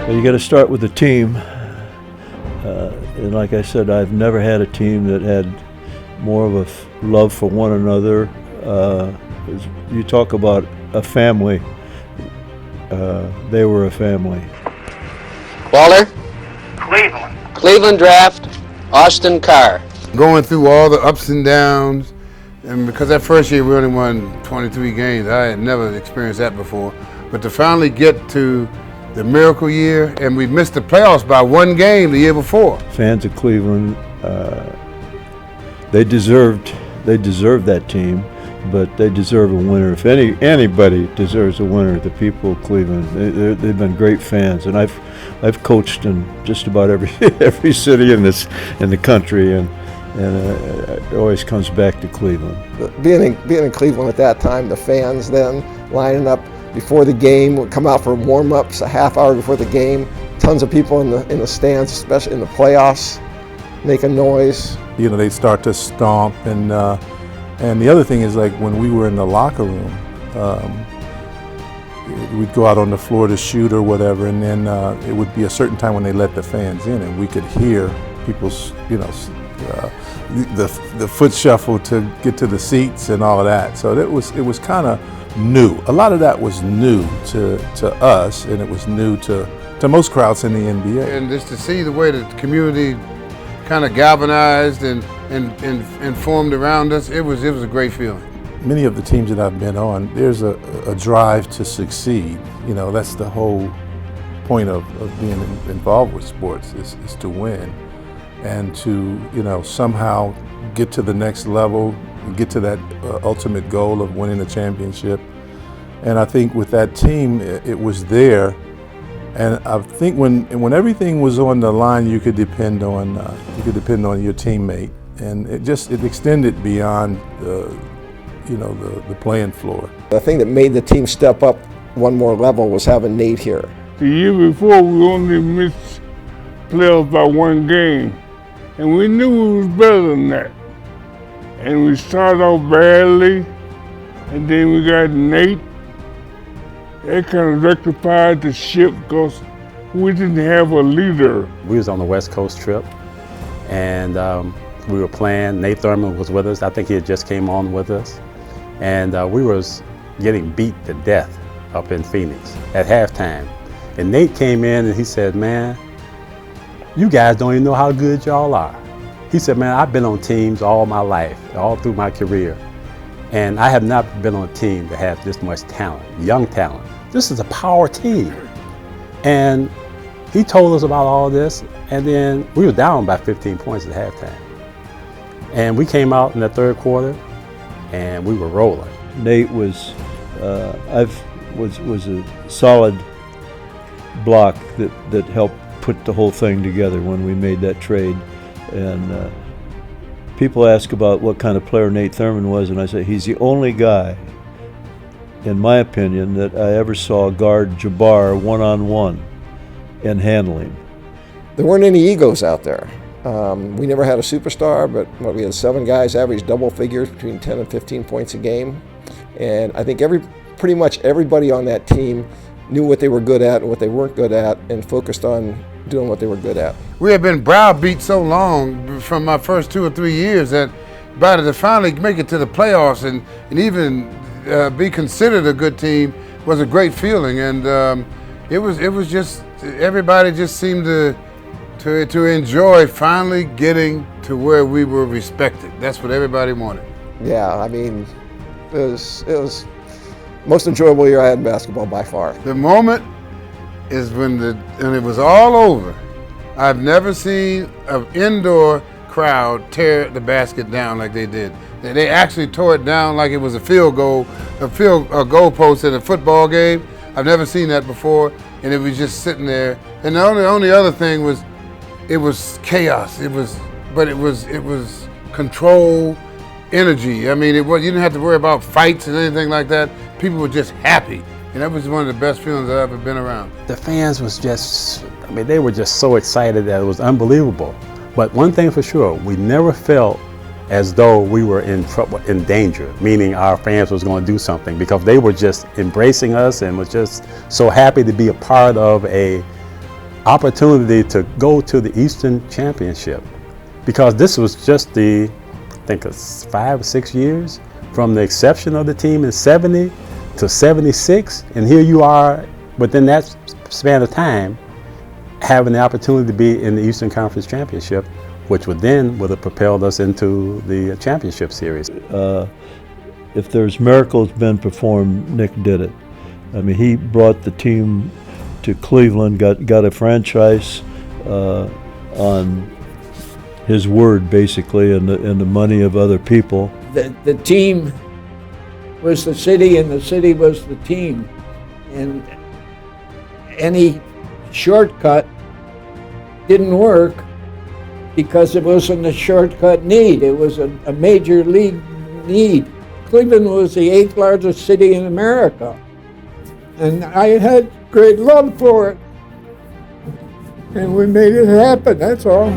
Well, you got to start with the team. And like I said, I've never had a team that had more of a love for one another. You talk about a family. They were a family. Waller? Cleveland. Cleveland draft, Austin Carr. Going through all the ups and downs, and because that first year we only won 23 games, I had never experienced that before. But to finally get to the miracle year, and we missed the playoffs by one game the year before. Fans of Cleveland, they deserved that team, but they deserve a winner. If anybody deserves a winner, the people of Cleveland. They've been great fans, and I've coached in just about every city in the country, and it always comes back to Cleveland. Being in Cleveland at that time, the fans then lining up before the game would come out for warm-ups a half hour before the game. Tons of people in the stands, especially in the playoffs, making noise. You know, they'd start to stomp, and the other thing is, like, when we were in the locker room, we'd go out on the floor to shoot or whatever, and then it would be a certain time when they let the fans in, and we could hear people's, the foot shuffle to get to the seats and all of that. So it was kind of new. A lot of that was new to us, and it was new to most crowds in the NBA. And just to see the way the community kind of galvanized and formed around us, it was a great feeling. Many of the teams that I've been on, there's a drive to succeed. You know, that's the whole point of being involved with sports is to win, and to somehow get to the next level, get to that ultimate goal of winning a championship. And I think with that team, it was there. And I think when everything was on the line, you could depend on your teammate, and it extended beyond the playing floor. The thing that made the team step up one more level was having Nate here. The year before, we only missed playoffs by one game, and we knew we was better than that. And we started off badly, and then we got Nate. That kind of rectified the ship because we didn't have a leader. We was on the West Coast trip, and we were playing. Nate Thurman was with us. I think he had just came on with us. And we was getting beat to death up in Phoenix at halftime. And Nate came in and he said, "Man, you guys don't even know how good y'all are." He said, "Man, I've been on teams all my life, all through my career, and I have not been on a team that has this much talent, young talent. This is a power team." And he told us about all this, and then we were down by 15 points at halftime. And we came out in the third quarter, and we were rolling. Nate was a solid block that helped put the whole thing together when we made that trade. And people ask about what kind of player Nate Thurman was, and I say he's the only guy, in my opinion, that I ever saw guard Jabbar one-on-one and handle him. There weren't any egos out there. We never had a superstar, but we had 7 guys average double figures between 10 and 15 points a game. And I think pretty much everybody on that team knew what they were good at and what they weren't good at, and focused on doing what they were good at. We had been browbeat so long from my first 2 or 3 years that to finally make it to the playoffs and even be considered a good team was a great feeling. And it was just, everybody just seemed to enjoy finally getting to where we were respected. That's what everybody wanted. Yeah, I mean, it was the most enjoyable year I had in basketball by far. The moment is when it was all over. I've never seen an indoor crowd tear the basket down like they did. They actually tore it down like it was a goalpost in a football game. I've never seen that before, and it was just sitting there. And the only other thing was, it was chaos. It was control, energy. I mean, you didn't have to worry about fights and anything like that. People were just happy. And that was one of the best feelings I've ever been around. The fans was just, they were just so excited that it was unbelievable. But one thing for sure, we never felt as though we were in trouble, in danger, meaning our fans was going to do something, because they were just embracing us and was just so happy to be a part of a opportunity to go to the Eastern Championship, because this was just I think it's 5 or 6 years from the inception of the team in 70 to 76, and here you are within that span of time having the opportunity to be in the Eastern Conference Championship, which would have propelled us into the championship series. If there's miracles been performed, Nick did it. I mean, he brought the team to Cleveland, got a franchise on his word, basically, and the money of other people. The team was the city, and the city was the team. And any shortcut didn't work because it wasn't a shortcut need. It was a major league need. Cleveland was the 8th largest city in America. And I had great love for it. And we made it happen, that's all.